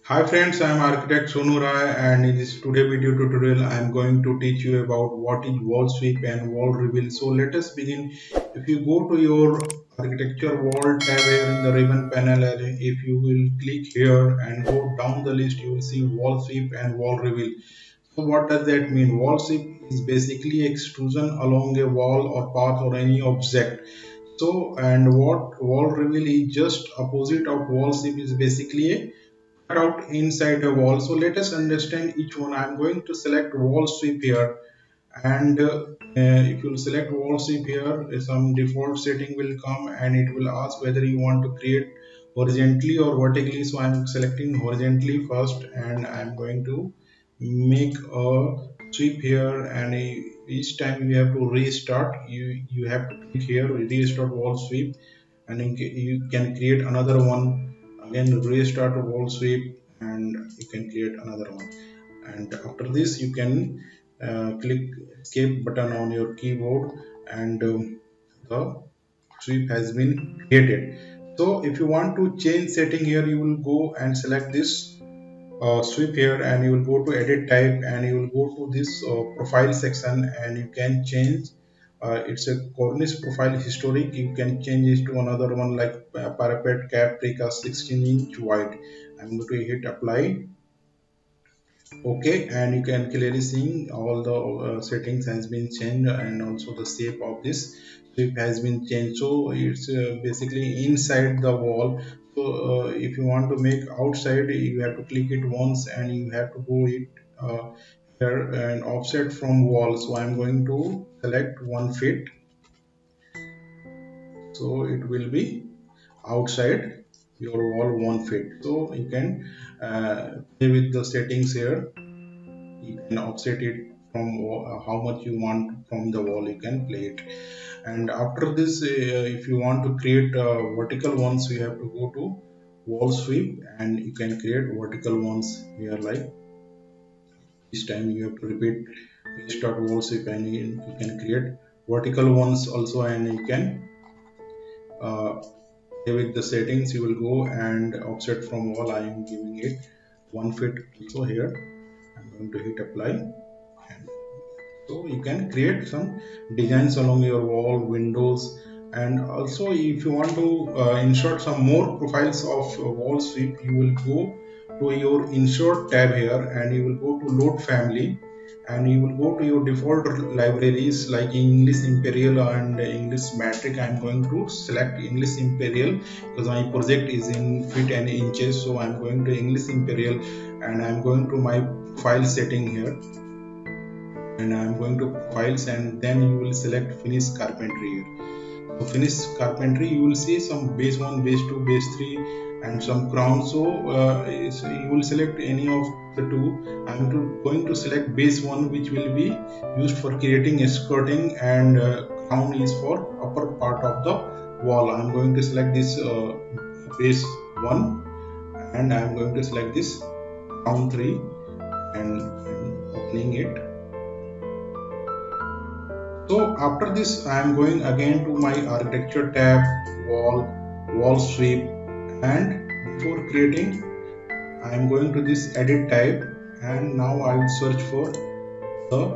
Hi friends, I am architect Sonu Rai, and in this today video tutorial I am going to teach you about what is wall sweep and wall reveal. So let us begin. If you go to your architecture wall tab here in the ribbon panel, and if you will click here and go down the list, you will see wall sweep and wall reveal. So what does that mean? Wall sweep is basically extrusion along a wall or path or any object. So and what wall reveal is just opposite of wall sweep is basically a out inside a wall. So let us understand each one. I'm going to select wall sweep here, and if you select wall sweep here, some default setting will come and it will ask whether you want to create horizontally or vertically. So I'm selecting horizontally first, and I'm going to make a sweep here, and each time you have to restart, you have to click here restart wall sweep, and you can create another one. Again restart a wall sweep, and you can create another one. And after this you can click escape button on your keyboard, and the sweep has been created. So if you want to change setting here, you will go and select this sweep here, and you will go to edit type, and you will go to this profile section, and you can change it's a cornice profile historic. You can change it to another one like parapet cap precast 16-inch wide. I'm going to hit apply. Okay, and you can clearly see all the settings has been changed, and also the shape of this sweep has been changed. So it's basically inside the wall. So if you want to make outside, you have to click it once, and you have to go it here and offset from wall. So I'm going to select 1 feet, so it will be outside your wall 1 feet. So you can play with the settings here. You can offset it from how much you want from the wall. You can play it. And after this, if you want to create vertical ones, you have to go to wall sweep, and you can create vertical ones here. Like this time you have to repeat restart wall sweep, and you can create vertical ones also. And you can play with the settings. You will go and offset from wall. I am giving it 1 feet also here. I'm going to hit apply. And so you can create some designs along your wall, windows. And also if you want to insert some more profiles of wall sweep, you will go to your insert tab here, and you will go to load family, and you will go to your default libraries like English Imperial and English Metric. I'm going to select English Imperial because my project is in feet and inches. So I'm going to English Imperial, and I'm going to my file setting here, and I'm going to files, and then you will select finish carpentry here. So finish carpentry, you will see some base 1, base 2, base 3, and some crown. So you will select any of the two. I'm going to select base 1, which will be used for creating a skirting, and crown is for upper part of the wall. I'm going to select this base 1, and I'm going to select this crown 3, and opening it. So after this, I am going again to my architecture tab, wall sweep, and before creating, I am going to this edit type, and now I will search for the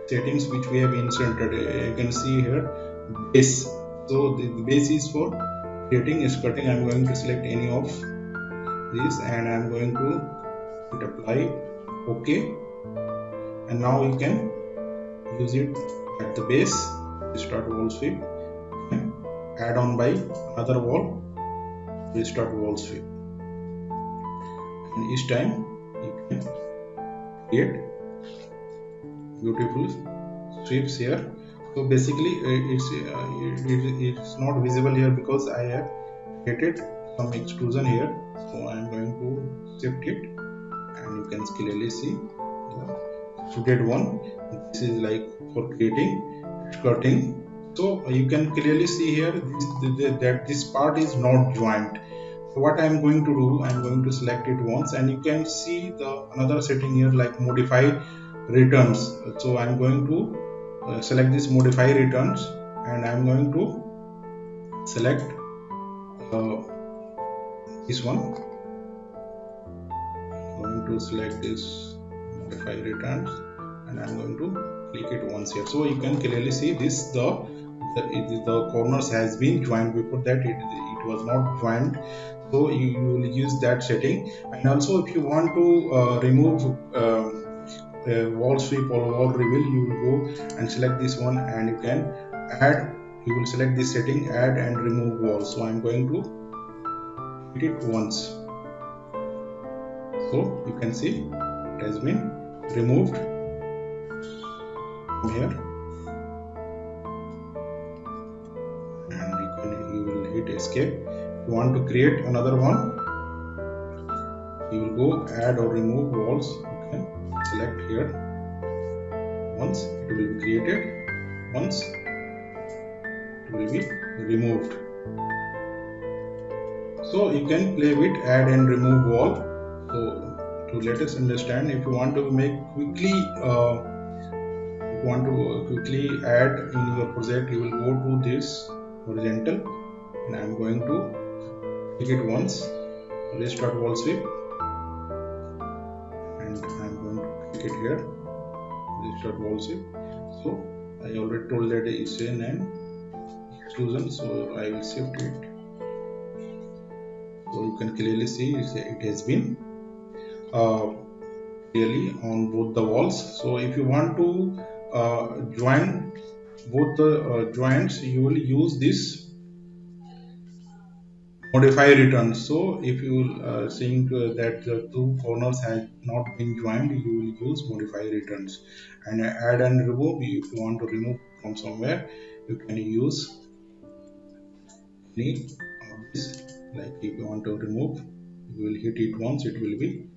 settings which we have inserted. You can see here base. So the base is for creating a skirting. I am going to select any of these, and I am going to hit apply. Okay, and now you can use it at the base. Restart wall sweep, and add on by another wall, restart wall sweep, and each time you can create beautiful sweeps here. So basically it's not visible here because I have created some extrusion here. So I am going to shift it, and you can clearly see the extruded one. This is like for creating skirting. So you can clearly see here that this part is not joined. So what I am going to do, I am going to select it once, and you can see the another setting here like modify returns. So I am going to select this modify returns, and I am going to select uh, this one, going to select this modify returns, and I'm going to click it once here. So you can clearly see this the corners has been joined. Before that it was not joined, so you will use that setting. And also, if you want to remove wall sweep or wall reveal, you will go and select this one, and you can add, you will select this setting, add and remove wall. So I'm going to hit it once, so you can see it has been removed from here. And you will hit escape. If you want to create another one, you will go add or remove walls, you can select here. Once it will be created, once it will be removed. So you can play with add and remove wall. So to let us understand, if you want to make quickly quickly add in your project, you will go to this horizontal, and I'm going to click it once, restart wall sweep, and I'm going to click it here, restart wall sweep. So I already told that it's in an extrusion, so I will shift it. So you can clearly see it has been clearly on both the walls. So if you want to join both the joints, you will use this modify return. So if you seeing that the two corners have not been joined, you will use modify returns. And add and remove, if you want to remove from somewhere, you can use any of this. Like if you want to remove, you will hit it once, it will be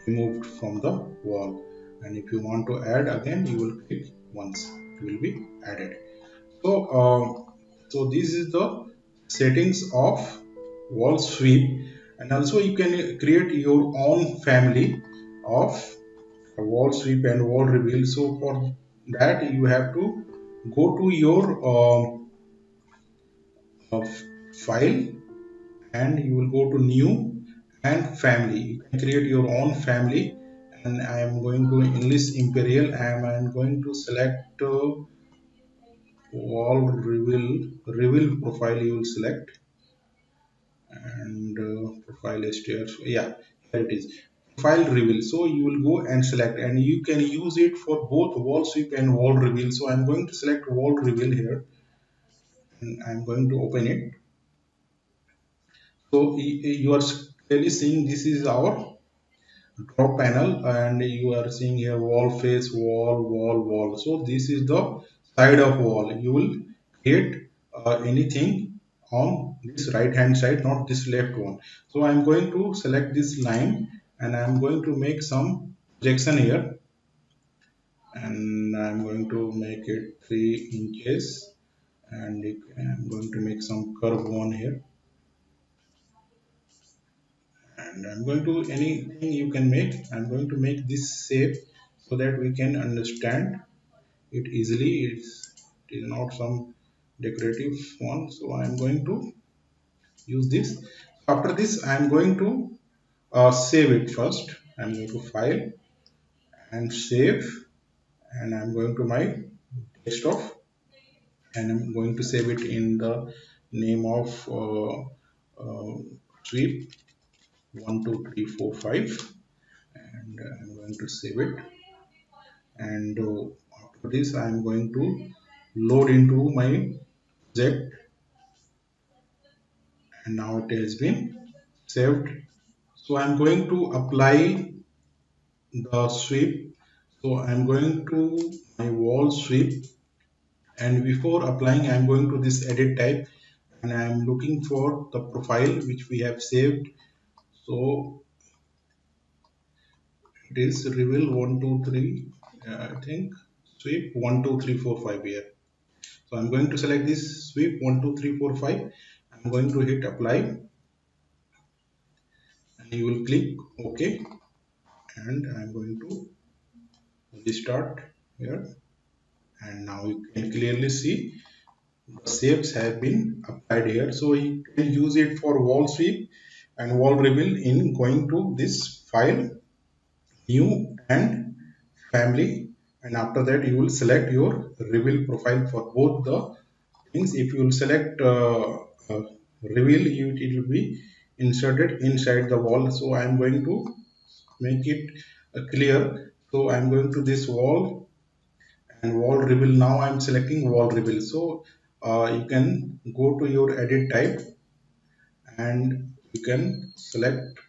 removed from the wall. And if you want to add again, you will click once, it will be added. So so this is the settings of wall sweep. And also you can create your own family of wall sweep and wall reveal. So for that you have to go to your file, and you will go to new and family. You can create your own family, and I am going to enlist imperial, and I am going to select wall reveal profile. You will select, and profile stairs, yeah, here it is, profile reveal. So you will go and select, and you can use it for both wall sweep and wall reveal. So I'm going to select wall reveal here, and I'm going to open it. So you are clearly seeing this is our drop panel, and you are seeing here wall face, wall. So this is the side of wall. You will create anything on this right hand side, not this left one. So I'm going to select this line, and I'm going to make some projection here, and I'm going to make it 3 inches, and I'm going to make some curve one here, and I'm going to, anything you can make, I'm going to make this shape so that we can understand it easily. It is not some decorative one. So I'm going to use this. After this, I'm going to save it first. I'm going to file and save, and I'm going to my desktop, and I'm going to save it in the name of sweep 12345, and I'm going to save it. And after this, I'm going to load into my project, and now it has been saved. So I'm going to apply the sweep. So I'm going to my wall sweep, and before applying, I'm going to this edit type, and I'm looking for the profile which we have saved. So it is reveal 123, I think sweep 12345 here. So I'm going to select this sweep 12345. I'm going to hit apply, and you will click OK, and I'm going to restart here, and now you can clearly see the shapes have been applied here. So you can use it for wall sweep and wall reveal in going to this file, new and family, and after that you will select your reveal profile for both the things. If you will select reveal, it will be inserted inside the wall. So I am going to make it clear. So I am going to this wall and wall reveal. Now I am selecting wall reveal. So you can go to your edit type and you can select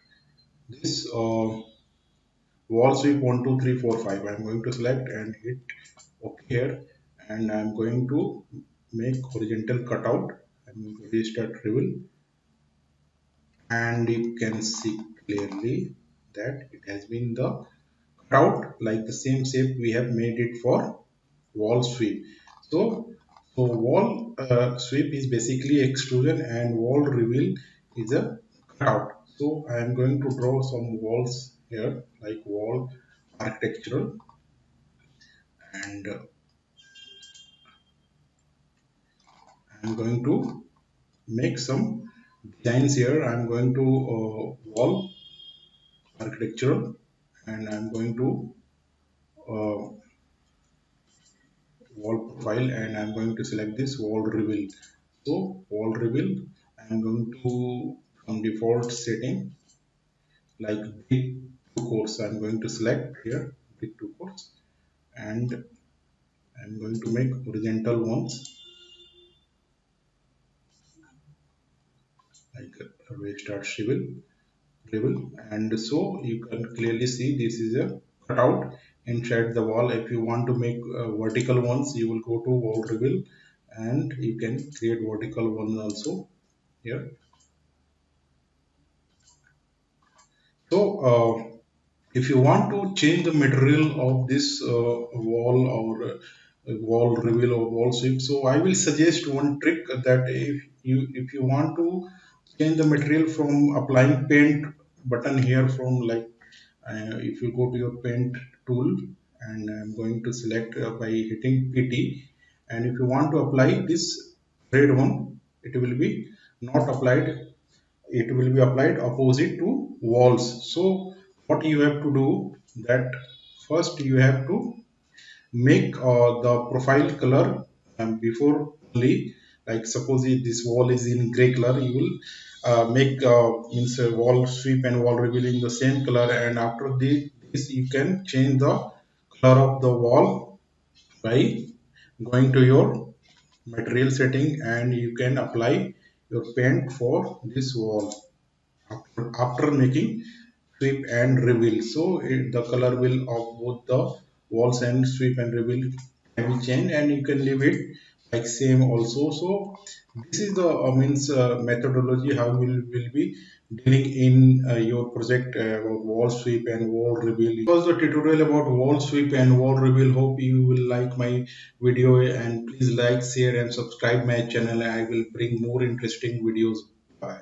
this wall sweep 1 2 3 4 5. I'm going to select and hit OK here, and I'm going to make horizontal cutout. I'm going to restart reveal, and you can see clearly that it has been the cutout like the same shape we have made it for wall sweep. So wall sweep is basically extrusion and wall reveal is a cutout. So I am going to draw some walls here like wall architectural, and I'm going to make some designs here. I'm going to wall architectural, and I'm going to uh, wall profile, and I'm going to select this wall reveal. So wall reveal, I'm going to from default setting like brick two course. I'm going to select here brick two course, and I'm going to make horizontal ones like a restart reveal. And so you can clearly see this is a cutout inside the wall. If you want to make vertical ones, you will go to wall reveal, and you can create vertical one also here. So if you want to change the material of this wall or wall reveal or wall sweep, so I will suggest one trick that if you want to change the material from applying paint button here from like if you go to your paint tool, and I'm going to select by hitting PT, and if you want to apply this red one, it will be not applied, it will be applied opposite to walls. So what you have to do that first you have to make the profile color before only, like suppose if this wall is in gray color, you will make means wall sweep and wall reveal in the same color, and after this you can change the color of the wall by going to your material setting, and you can apply your paint for this wall after making sweep and reveal. So the color will of both the walls and sweep and reveal can be changed, and you can leave it like same also. So this is the means methodology how will be dealing in your project about wall sweep and wall reveal. It was the tutorial about wall sweep and wall reveal. Hope you will like my video, and please like, share and subscribe my channel. I will bring more interesting videos. Bye.